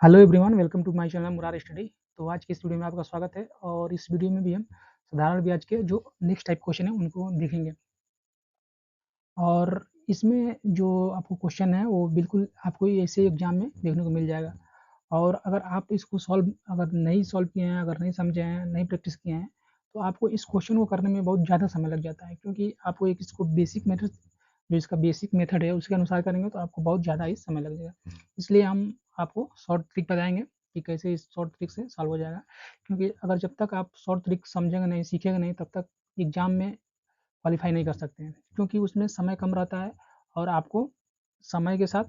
Hello everyone, welcome to my channel Murar study. तो आज की इस वीडियो में आपका स्वागत है और इस वीडियो में भी हम साधारण ब्याज के जो नेक्स्ट टाइप क्वेश्चन है उनको देखेंगे। और इसमें जो आपको क्वेश्चन है वो बिल्कुल आपको ऐसे एग्जाम में देखने को मिल जाएगा। और अगर आप इसको अगर नहीं सॉल्व किए हैं, अगर नहीं समझे हैं, नहीं प्रैक्टिस किए हैं, तो आपको इस क्वेश्चन को करने में बहुत ज़्यादा समय लग जाता है, क्योंकि आपको एक इसको बेसिक मेथड जो इसका बेसिक मेथड है उसके अनुसार करेंगे तो आपको बहुत ज़्यादा ही समय लग जाएगा। इसलिए हम आपको शॉर्ट ट्रिक बताएंगे कि कैसे इस शॉर्ट ट्रिक से सॉल्व हो जाएगा, क्योंकि अगर जब तक आप शॉर्ट ट्रिक समझेंगे नहीं, सीखेंगे नहीं, तब तक एग्जाम में क्वालिफाई नहीं कर सकते हैं, क्योंकि उसमें समय कम रहता है और आपको समय के साथ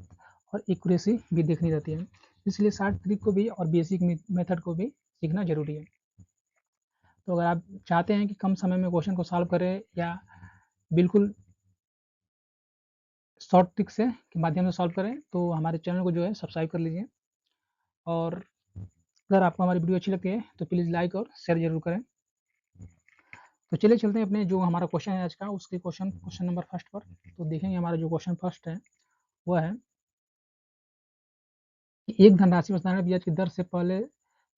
और एक्यूरेसी भी देखनी रहती है। इसलिए शॉर्ट ट्रिक को भी और बेसिक मेथड को भी सीखना जरूरी है। तो अगर आप चाहते हैं कि कम समय में क्वेश्चन को सॉल्व करें या बिल्कुल शॉर्ट ट्रिक से के माध्यम से सॉल्व करें, तो हमारे चैनल को जो है सब्सक्राइब कर लीजिए। और अगर आपको हमारी वीडियो अच्छी लगती है तो प्लीज़ लाइक और शेयर जरूर करें। तो चलिए चलते हैं अपने जो हमारा क्वेश्चन है आज का, उसके क्वेश्चन नंबर फर्स्ट पर। तो देखेंगे हमारा जो क्वेश्चन फर्स्ट है वह है कि एक धनराशि में साधारण ब्याज की दर से पहले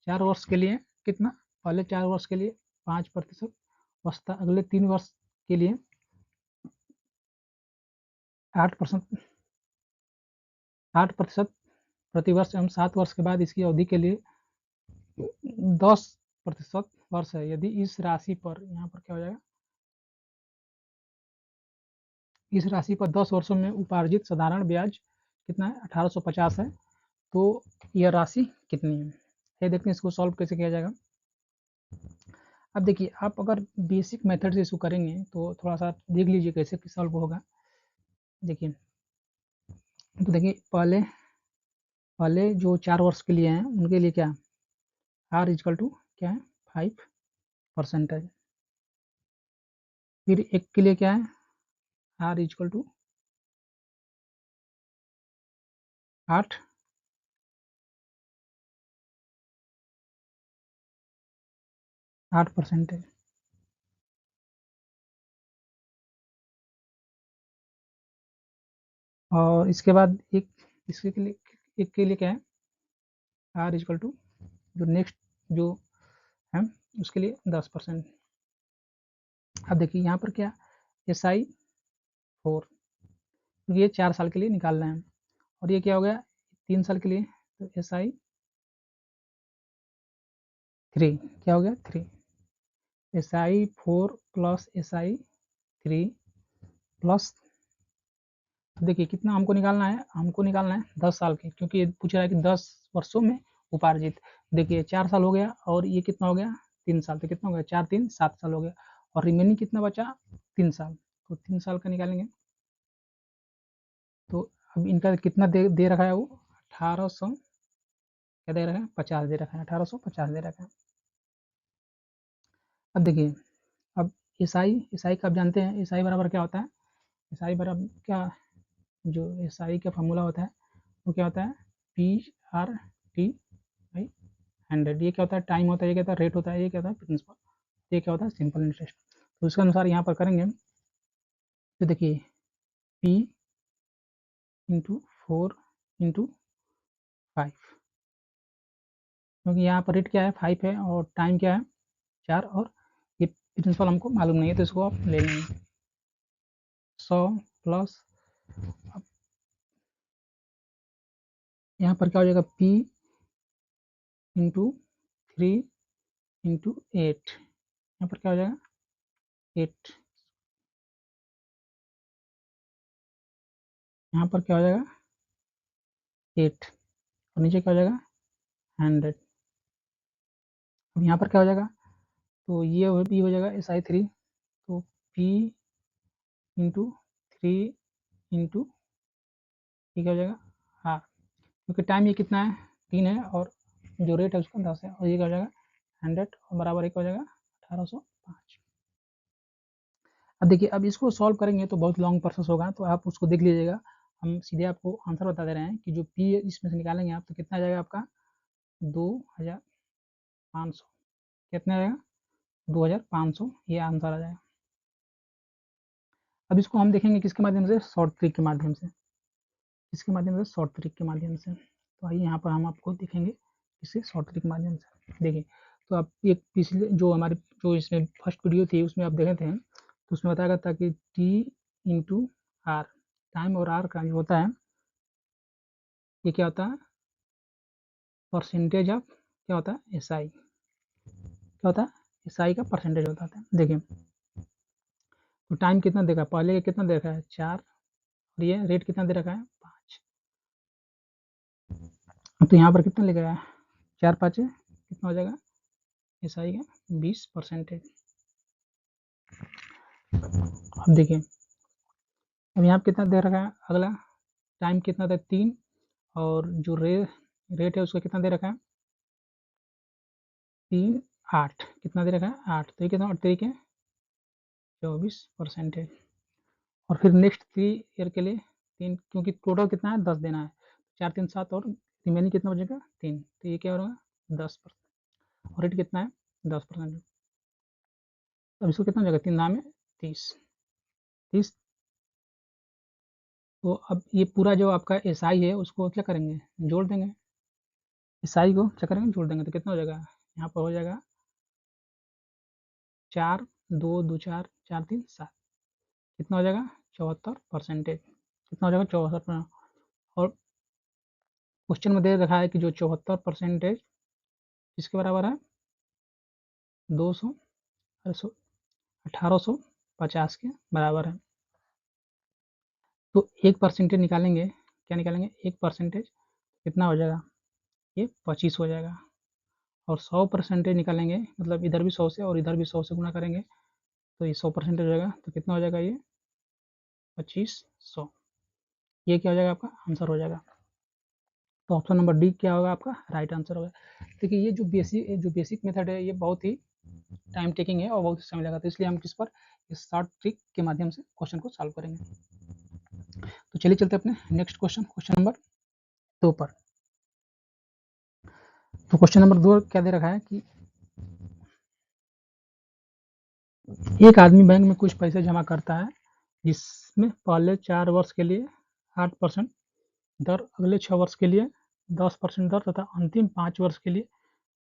4 वर्ष के लिए कितना, पहले 4 वर्ष के लिए 5% वस्तः अगले 3 वर्ष के लिए 8% 8% प्रति वर्ष एवं 7 वर्ष के बाद इसकी अवधि के लिए 10% वर्ष है। यदि इस राशि पर, यहाँ पर क्या हो जाएगा, इस राशि पर 10 वर्षों में उपार्जित साधारण ब्याज कितना है, 1850 है। तो यह राशि कितनी है, ये देखते हैं इसको सॉल्व कैसे किया जाएगा। अब देखिए, आप अगर बेसिक मेथड से इसको करेंगे तो थोड़ा सा देख लीजिए कैसे सॉल्व होगा। देखिए, तो देखिए पहले पहले जो 4 वर्ष के लिए हैं उनके लिए क्या, आर इजकल टू क्या है, 5%। फिर एक के लिए क्या है, आर इजकल टू 8 8%। और इसके बाद इसके लिए एक के लिए क्या है, आर इजकल टू जो नेक्स्ट जो है उसके लिए 10%। अब देखिए यहाँ पर क्या, SI 4, ये 4 साल के लिए निकालना है। और ये क्या हो गया, 3 साल के लिए, तो SI 3 क्या हो गया, 3। SI 4 प्लस SI 3 प्लस, देखिए कितना हमको निकालना है, 10 साल के, क्योंकि ये पूछ रहा है कि 10 वर्षों में उपार्जित। देखिए 4 साल हो गया और ये कितना हो गया, 3 साल, तो कितना हो गया, 4 3 7 साल हो गया। और रिमेनिंग कितना बचा, 3 साल, तो 3 साल का निकालेंगे। तो अब इनका कितना दे रखा है वो, 1800 क्या दे रखा है, 50 दे रखा है, 1850 दे रखा है। अब देखिए, अब एसआई का आप जानते हैं, एसआई बराबर क्या होता है, एसआई बराबर क्या, जो एसआई का फॉर्मूला होता है वो क्या होता है, PRT/100। ये क्या होता है, टाइम होता है, ये क्या होता है, रेट होता है, ये क्या होता है, प्रिंसिपल, ये क्या होता है, सिंपल इंटरेस्ट। तो उसके अनुसार यहाँ पर करेंगे तो देखिए P/4/5, क्योंकि यहाँ पर रेट क्या है, 5 है और टाइम क्या है, 4, और ये प्रिंसिपल हमको मालूम नहीं है तो इसको आप ले लेंगे। 100 प्लस, यहाँ पर क्या हो जाएगा, P/3/8, यहाँ पर क्या हो जाएगा, 8, यहाँ पर क्या हो जाएगा, 8, और नीचे क्या हो जाएगा, 100। अब यहाँ पर क्या हो जाएगा, तो ये भी हो जाएगा SI 3, तो P/3 क्या हो जाएगा, हाँ, क्योंकि टाइम ये कितना है, 3 है, और जो रेट है उसका 10 है, और ये क्या हो जाएगा, 100, और बराबर एक हो जाएगा 1805। अब देखिए, अब इसको सॉल्व करेंगे तो बहुत लॉन्ग प्रोसेस होगा, तो आप उसको देख लीजिएगा। हम सीधे आपको आंसर बता दे रहे हैं कि जो पी इसमें से निकालेंगे आप, तो कितना आ जाएगा आपका, 2500। कितना आएगा, 2500, ये आंसर आ जाएगा। अब इसको हम देखेंगे किसके माध्यम से, शॉर्ट ट्रिक के माध्यम से, किसके माध्यम से, शॉर्ट ट्रिक के माध्यम से। तो आइए यहाँ पर हम आपको दिखेंगे इससे शॉर्ट ट्रिक के माध्यम से। देखिए, तो आप एक पिछले जो इसमें फर्स्ट वीडियो थी उसमें आप देखे थे, तो उसमें बताया गया था कि टी इंटू आर, टाइम और आर का जो होता है ये क्या होता है, परसेंटेज ऑफ क्या होता है, एस आई, क्या होता है, एस आई का परसेंटेज होता है। देखिए, तो टाइम कितना देखा, पहले कितना देखा है 4, और ये रेट कितना दे रखा है 5। तो यहाँ पर कितना लिखा है 4 5 कितना हो जाएगा, एस आई का 20%। अब देखिए, अब यहाँ कितना दे रखा है, अगला टाइम कितना था 3, और जो रेट है उसका कितना दे रखा है 3 8, कितना दे रखा है 8, तो ये कितना 8 तरीके 24%। और फिर नेक्स्ट 3 ईयर के लिए 3, क्योंकि टोटल कितना है 10 देना है, 4 3 7 और रिमेनिंग कितना बचेगा 3, तो ये क्या होगा 10%। और रेट कितना है 10%। अब इसको कितना हो जाएगा 3 दाम में 30। तो अब ये पूरा जो आपका एस आई है उसको क्या करेंगे, जोड़ देंगे, एस आई को क्या करेंगे जोड़ देंगे, तो कितना हो जाएगा, यहाँ पर हो जाएगा 4 2 2 4 4 3 7, कितना हो जाएगा 74%। कितना हो जाएगा 74%। और क्वेश्चन में दे रखा है कि जो 74% किसके बराबर है, 200 1850 के बराबर है। तो 1% निकालेंगे, क्या निकालेंगे 1%, कितना हो जाएगा, ये 25 हो जाएगा। और 100% निकालेंगे, मतलब इधर भी 100 से और इधर भी 100 से गुणा करेंगे, तो ये 100% हो जाएगा, तो कितना हो जाएगा ये 2500। ये क्या हो जाएगा आपका आंसर हो जाएगा। तो ऑप्शन नंबर डी क्या होगा आपका राइट आंसर होगा। देखिए, ये जो बेसिक मेथड है ये बहुत ही टाइम टेकिंग है और बहुत समय लगा, तो इसलिए हम किस पर इस शॉर्ट ट्रिक के माध्यम से क्वेश्चन को सॉल्व करेंगे। तो चलिए चलते अपने नेक्स्ट क्वेश्चन नंबर 2 पर। तो क्वेश्चन नंबर 2 क्या दे रखा है कि एक आदमी बैंक में कुछ पैसे जमा करता है जिसमें पहले 4 वर्ष के लिए 8% दर, अगले 6 वर्ष के लिए 10% दर तथा अंतिम 5 वर्ष के लिए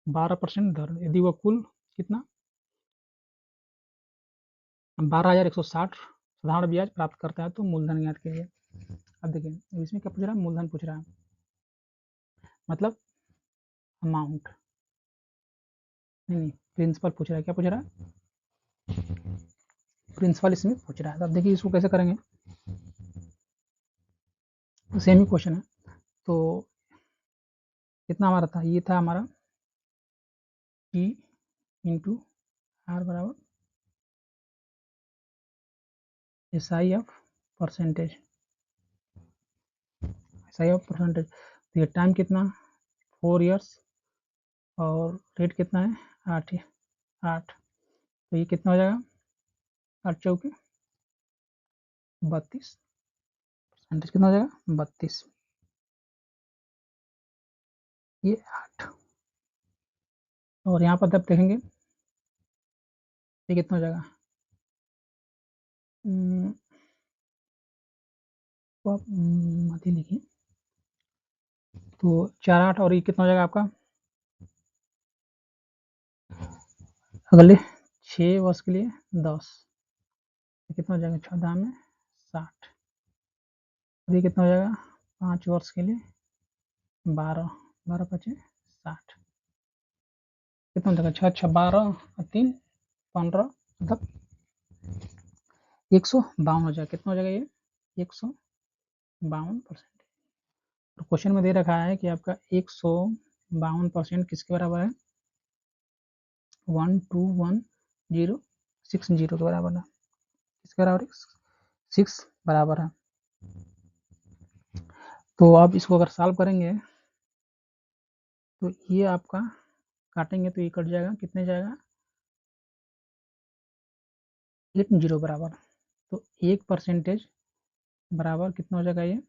12% दर। यदि वह कुल कितना 12,160 साधारण ब्याज प्राप्त करता है तो मूलधन ज्ञात कीजिए। अब देखिए इसमें क्या पूछ रहा है, मूलधन पूछ रहा है, मतलब अमाउंट नहीं, प्रिंसिपल पूछ रहा है, क्या पूछ रहा है, प्रिंसिपल इसमें पूछ रहा है। तो अब देखिए इसको कैसे करेंगे, सेम ही क्वेश्चन है। तो कितना हमारा था, ये था हमारा टी इंटू आर बराबर S I of percentage, S I of percentage. तो ये टाइम कितना 4 ईयर्स और रेट कितना है 8, तो ये कितना हो जाएगा 8 चौके 32, परसेंटेज कितना हो जाएगा 32, ये 8। और यहाँ पर जब देखेंगे ये कितना हो जाएगा, तो आप मत ही लिखिए, तो 4 8 और ये कितना हो जाएगा आपका, अगले 6 वर्ष के लिए 10, कितना हो जाएगा 6 दाम में 60, और ये कितना हो जाएगा 5 वर्ष के लिए 12, 12 5 60, कितना हो जाएगा 6 6 12 और 3 15, मतलब 152 हो जाएगा, कितना हो जाएगा ये 152%। तो क्वेश्चन में दे रखा है कि आपका 152% किसके बराबर है, 121,060 के बराबर है, किसके बराबर है 6 बराबर है। तो आप इसको अगर सॉल्व करेंगे तो ये आपका काटेंगे तो ये कट जाएगा, कितने जाएगा 80 बराबर। तो 1% बराबर कितना हो जाएगा, ये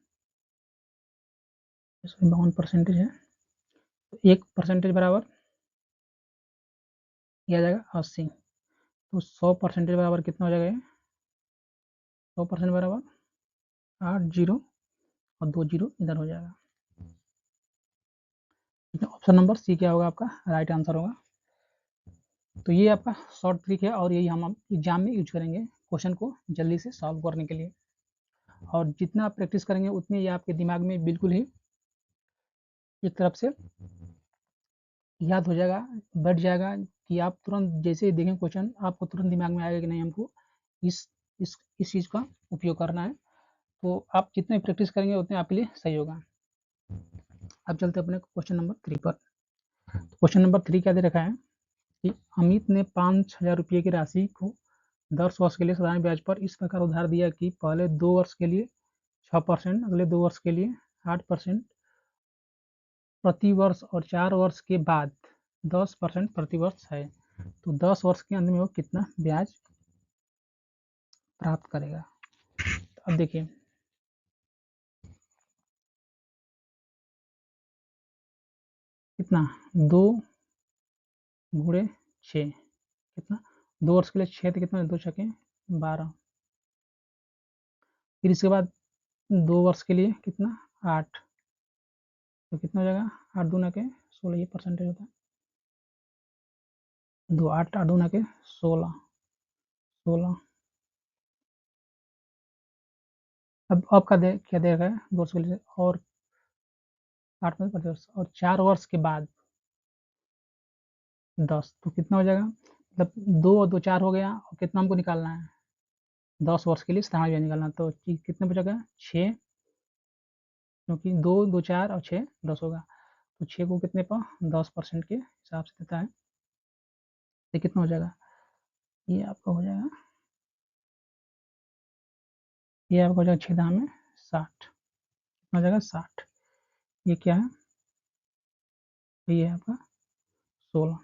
52% है, तो 1% बराबर ये आ जाएगा 80। तो 100% बराबर कितना हो जाएगा ये, 100% बराबर 8 जीरो और 2 जीरो इधर हो जाएगा। ऑप्शन नंबर सी क्या होगा आपका राइट आंसर होगा। तो ये आपका शॉर्ट ट्रिक है और यही हम एग्जाम में यूज करेंगे क्वेश्चन को जल्दी से सॉल्व करने के लिए। और जितना आप प्रैक्टिस करेंगे उतने ये आपके दिमाग में बिल्कुल ही एक तरफ से याद हो जाएगा, बैठ जाएगा कि आप तुरंत जैसे ही देखें क्वेश्चन आपको तुरंत दिमाग में आएगा कि नहीं हमको इस इस चीज़ का उपयोग करना है। तो आप जितने प्रैक्टिस करेंगे उतने आपके लिए सही होगा। अब चलते अपने क्वेश्चन नंबर 3 पर। क्वेश्चन नंबर 3 क्या दे रखा है कि अमित ने 5,000 रुपये की राशि को 10 वर्ष के लिए साधारण ब्याज पर इस प्रकार उधार दिया कि पहले 2 वर्ष के लिए 6%, अगले 2 वर्ष के लिए 8% प्रति वर्ष और 4 वर्ष के बाद 10% प्रति वर्ष है। तो 10 वर्ष के अंत में वो कितना ब्याज प्राप्त करेगा। तो अब देखिए कितना 2 गुणे 6 कितना 2 वर्ष के लिए 6 तो कितना 2 छके 12। फिर इसके बाद 2 वर्ष के लिए कितना 8 तो कितना हो जाएगा 8 दूना के 16 ये परसेंटेज होता है। 2 8 8 दूना के 16 16। अब का क्या दे रखा है 2 वर्ष के लिए और 8 में प्रति वर्ष और 4 वर्ष के बाद 10 तो कितना हो जाएगा मतलब 2 और 2 4 हो गया और कितना हमको निकालना है 10 वर्ष के लिए साधारण ब्याज निकालना। तो कितने बचेगा 6 क्योंकि 2 2 4 और 6 10 होगा। तो 6 को कितने पर 10% के हिसाब से देता है। ये कितना हो जाएगा ये आपका हो जाएगा ये आपका हो जाएगा 6 दाम में 60 कितना हो जाएगा 60। ये क्या है ये है आपका 16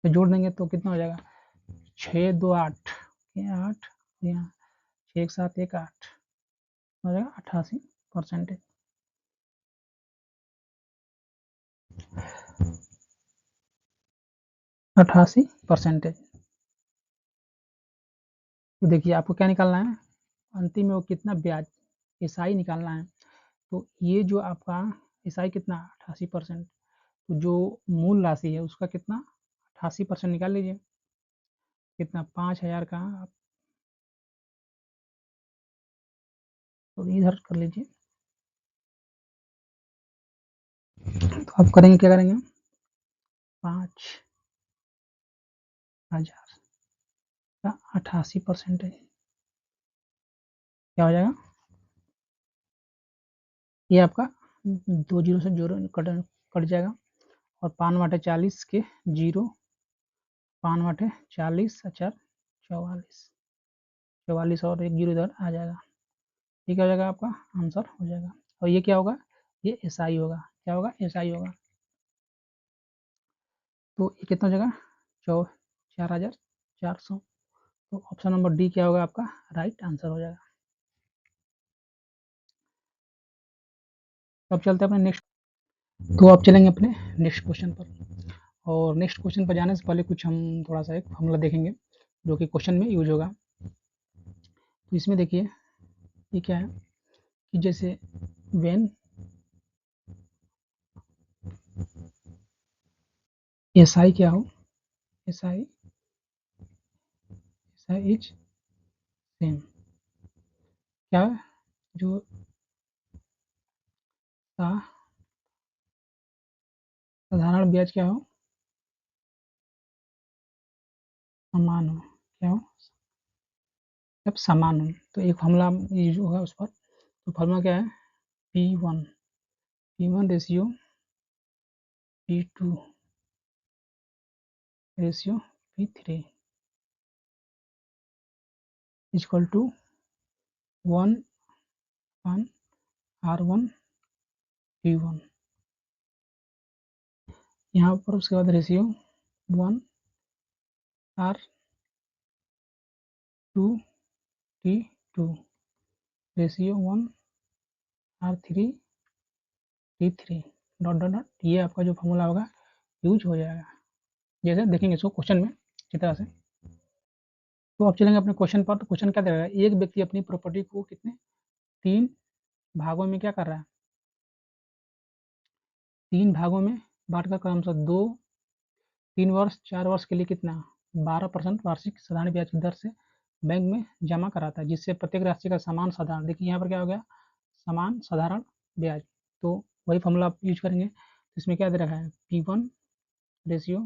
तो जोड़ देंगे तो कितना हो जाएगा 6 2 8 ये 8 यहाँ 6 एक 7 एक 8 हो जाएगा 88%। 88%। तो देखिए आपको क्या निकालना है अंतिम में वो कितना ब्याज एसआई निकालना है। तो ये जो आपका एसआई कितना 88%। तो जो मूल राशि है उसका कितना 88% निकाल लीजिए कितना 5,000 का आप तो इधर कर लीजिए। तो आप करेंगे क्या करेंगे 5,000 का 88% क्या हो जाएगा ये आपका 2 जीरो से जोरो कट जाएगा और 5 वाटे 40 के जीरो 5 वाटे 40 अच्छा 44 44 और एक जीरो इधर आ जाएगा। ये क्या हो जाएगा आपका आंसर हो जाएगा। और ये क्या होगा ये एसआई होगा क्या होगा एसआई होगा। तो ये कितना हो जाएगा 4,400। तो ऑप्शन नंबर डी क्या होगा आपका राइट आंसर हो जाएगा। तो अब चलते हैं अपने नेक्स्ट। तो अब चलेंगे अपने नेक्स्ट क्वेश्चन पर। और नेक्स्ट क्वेश्चन पर जाने से पहले कुछ हम थोड़ा सा एक फॉर्मूला देखेंगे जो कि क्वेश्चन में यूज होगा। तो इसमें देखिए ये क्या है कि जैसे व्हेन एसआई क्या हो एसआई एसआई इज सेम क्या जो साधारण ब्याज क्या हो समान हो क्या हो जब समान हो। तो एक फॉर्मूला यूज होगा उस पर। तो फॉर्मूला क्या है P1 ratio P2 ratio P3 equal to 1 R1 P1। यहाँ पर उसके बाद ratio 1R2T2 ratio 1R3T3 dot dot dot ये आपका जो फॉर्मूला होगा यूज हो जाएगा। जैसे देखेंगे इसको क्वेश्चन में इसी तरह से। तो अब चलेंगे अपने क्वेश्चन पर। तो क्वेश्चन क्या दे रहा है एक व्यक्ति अपनी प्रॉपर्टी को कितने 3 भागों में क्या कर रहा है 3 भागों में बाँटकर क्रमशः 2, 3 वर्ष, 4 वर्ष के लिए कितना 12% वार्षिक साधारण ब्याज की दर से बैंक में जमा कराता है, जिससे प्रत्येक राशि का समान साधारण, देखिए यहाँ पर क्या हो गया, समान साधारण ब्याज। तो वही फॉर्मूला आप यूज करेंगे। तो इसमें क्या दे रखा है, P1 ratio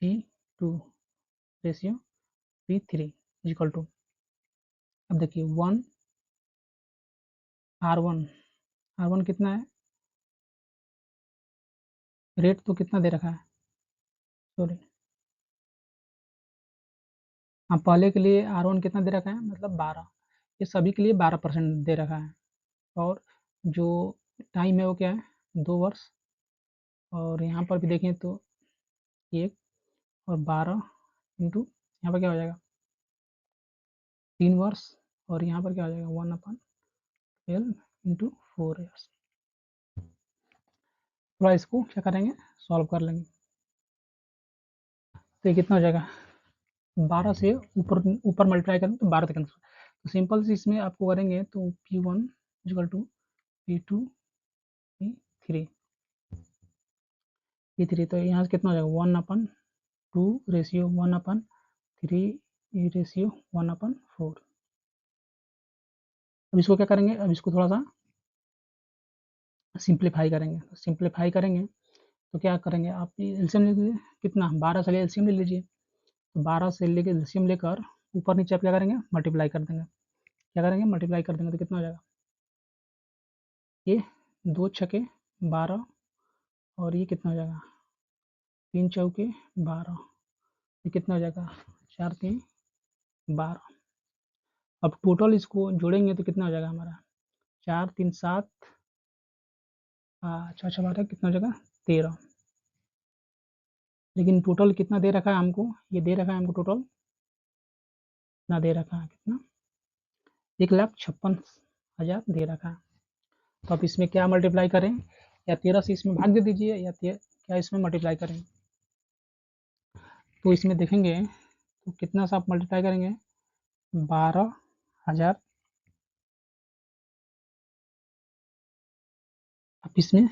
P2 ratio P3 equal to, अब देखिए 1 R1, R1 कितना है, रेट तो कितना दे रखा है, सॉरी हाँ, पहले के लिए R1 कितना दे रखा है, मतलब 12, ये सभी के लिए 12% दे रखा है। और जो टाइम है वो क्या है, 2 वर्ष, और यहाँ पर भी देखें तो 1 और 12 इंटू यहाँ पर क्या हो जाएगा 3 वर्ष, और यहाँ पर क्या हो जाएगा 1/12 इंटू 4 ईयर्स। थोड़ा इसको क्या करेंगे, सॉल्व कर लेंगे। तो ये कितना हो जाएगा, 12 से ऊपर ऊपर मल्टीप्लाई करें तो 12 तक आंसर। तो सिंपल से इसमें आपको करेंगे तो P1 equal to P2 P3, P3, तो यहाँ से कितना हो जाएगा 1/2 रेशियो 1/3 रेशियो 1/4। अब इसको क्या करेंगे, अब इसको थोड़ा सा सिंप्लीफाई करेंगे। सिंप्लीफाई करेंगे तो क्या करेंगे, आप एलसीएम ले लीजिए, कितना 12 से एलसीएम ले लीजिए। तो 12 से लेके एलसीएम लेकर ऊपर नीचे आप क्या करेंगे, मल्टीप्लाई कर देंगे। क्या करेंगे, मल्टीप्लाई कर देंगे तो कितना हो जाएगा, ये 2 छके 12, और ये कितना हो जाएगा 3 चौके 12, ये कितना हो जाएगा 4 3 12। अब टोटल इसको जोड़ेंगे तो कितना हो जाएगा हमारा 4 3 7, अच्छा अच्छा 12, कितना हो जाएगा 13। लेकिन टोटल कितना दे रखा है हमको, ये दे रखा है हमको टोटल ना दे रखा है, कितना 1,56,000 दे रखा है। तो आप इसमें क्या मल्टीप्लाई करें, या 13 से इसमें भाग दे दीजिए, या क्या इसमें मल्टीप्लाई करें। तो इसमें देखेंगे तो कितना सा आप मल्टीप्लाई करेंगे, 12,000, आप इसमें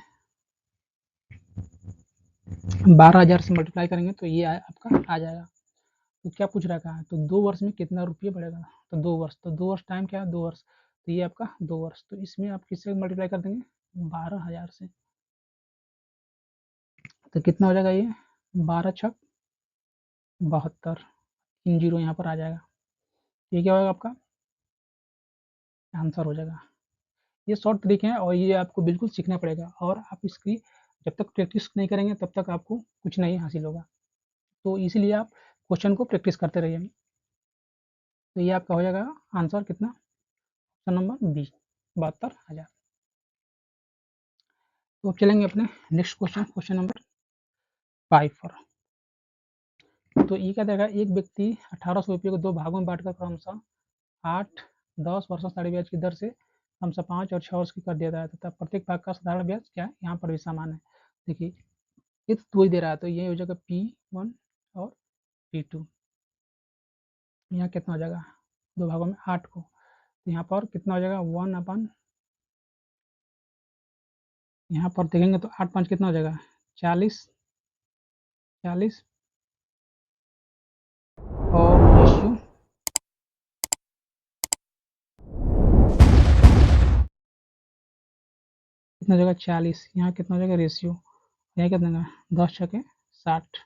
12,000 से मल्टीप्लाई करेंगे तो ये आपका आ जाएगा। तो क्या पूछ रखा है, तो 2 वर्ष में कितना रुपये बढ़ेगा, तो 2 वर्ष, तो 2 वर्ष टाइम क्या है 2 वर्ष, तो ये आपका 2 वर्ष। तो इसमें आप किससे मल्टीप्लाई कर देंगे, 12,000 से। तो कितना हो जाएगा ये 12 छक 72, इन जीरो यहाँ पर आ जाएगा। ये क्या होगा आपका आंसर हो जाएगा। ये शॉर्ट ट्रिक है और ये आपको बिल्कुल सीखना पड़ेगा, और आप इसकी जब तक प्रैक्टिस नहीं करेंगे तब तक आपको कुछ नहीं हासिल होगा। तो इसीलिए आप क्वेश्चन को प्रैक्टिस करते रहिए। तो ये आपका हो जाएगा आंसर कितना, ऑप्शन नंबर बी, 72,000। तो अब चलेंगे अपने नेक्स्ट क्वेश्चन, क्वेश्चन नंबर 5 पर। तो ये क्या देगा, एक व्यक्ति 1,800 रुपये को 2 भागों में बांटकर क्रमशः 8, 10 वर्षों साढ़े ब्याज की दर से क्रमशः 5 और 6 वर्ष की कर दिया जाता है, तथा प्रत्येक भाग का साधारण ब्याज क्या है, यहाँ पर भी समान है। देखिए ये तो 2 ही दे रहा है, तो ये हो जाएगा P1 और P2। यहाँ कितना हो जाएगा 2 भागों में 8 को, तो यहाँ पर कितना हो जाएगा 1/, यहाँ पर देखेंगे तो 8 5 कितना हो जाएगा 40, 40, और रेशियो कितना हो जाएगा 40, यहाँ कितना हो जाएगा रेशियो, यहाँ कितना होगा 10 छके 60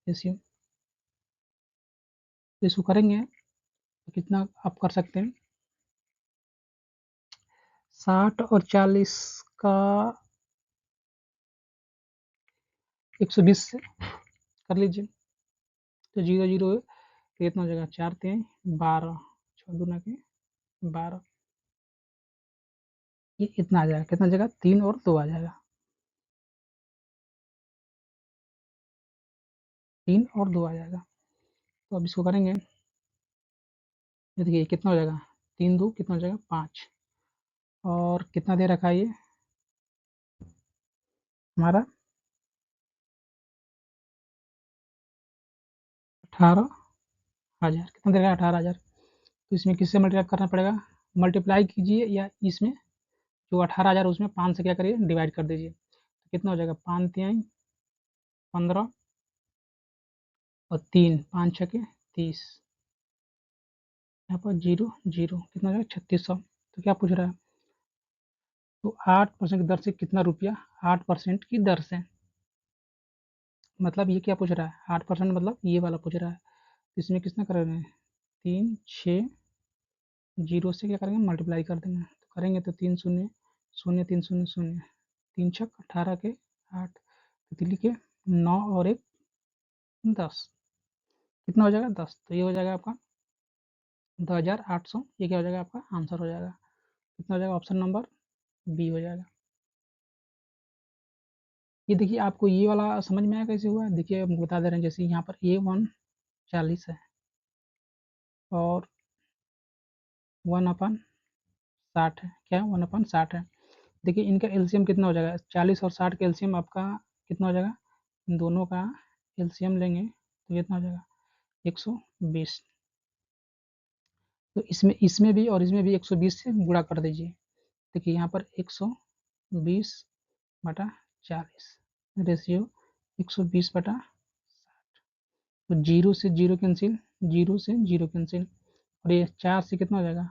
रेशियो। तो इसको करेंगे तो कितना आप कर सकते हैं, 60 और 40 का 120 से कर लीजिए, तो 0 0 कितना हो जाएगा 4 3 12, 6 दूना के 12, ये कितना आ जाएगा, कितना आ जाएगा 3 और 2 आ जाएगा, 3 और 2 आ जाएगा। तो अब इसको करेंगे, ये देखिए कितना हो जाएगा 3 2 कितना हो जाएगा 5, और कितना दे रखा है ये हमारा 18,000, कितना दे रखा है 18,000। तो इसमें किससे मल्टीप्लाई करना पड़ेगा, मल्टीप्लाई कीजिए, या इसमें जो 18,000 उसमें 5 से क्या करिए डिवाइड कर दीजिए। कितना हो जाएगा 5 तिहाई 15 और 3 5 छके 30, यहाँ पर 0 0 कितना हो जाएगा 3600। तो क्या पूछ रहा है, तो 8% की दर से कितना रुपया, 8% की दर से, मतलब ये क्या पूछ रहा है 8% मतलब ये वाला पूछ रहा है। इसमें कितना कर रहे हैं 3 6 0 से क्या करेंगे मल्टीप्लाई कर देंगे, तो करेंगे तो 3 शून्य 0 3 0 0 3 छक 18 के 8, तो दिल्ली के 9 और 1 10, कितना हो जाएगा 10, तो ये हो जाएगा आपका 2800, ये क्या हो जाएगा आपका आंसर हो जाएगा, कितना हो जाएगा ऑप्शन नंबर बी हो जाएगा। ये देखिए आपको ये वाला समझ में आया कैसे हुआ, देखिए हम बता दे रहे हैं, जैसे यहाँ पर A1 40 है और 1/60 है, क्या 1/60 है। देखिए इनका एलसीएम कितना हो जाएगा 40 और 60 का एलसीएम आपका कितना हो जाएगा, इन दोनों का एलसीएम लेंगे तो कितना हो जाएगा 120, तो इसमें इसमें भी और इसमें भी 120 से गुणा कर दीजिए। देखिए यहाँ पर 120/40 रेशियो 120/60, तो 0 से 0 कैंसिल, 0 से 0 कैंसिल, और ये 4 से कितना हो जाएगा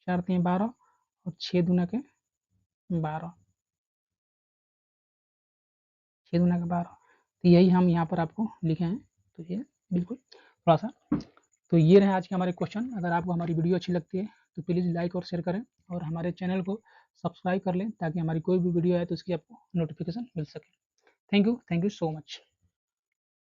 4 3 12 और 6 दूना के 12, 6 दूना के 12, तो यही हम यहाँ पर आपको लिखे हैं। तो ये बिल्कुल थोड़ा सा, तो ये रहे आज के हमारे क्वेश्चन। अगर आपको हमारी वीडियो अच्छी लगती है तो प्लीज़ लाइक और शेयर करें और हमारे चैनल को सब्सक्राइब कर लें ताकि हमारी कोई भी वीडियो आए तो उसकी आपको नोटिफिकेशन मिल सके। Thank you so much.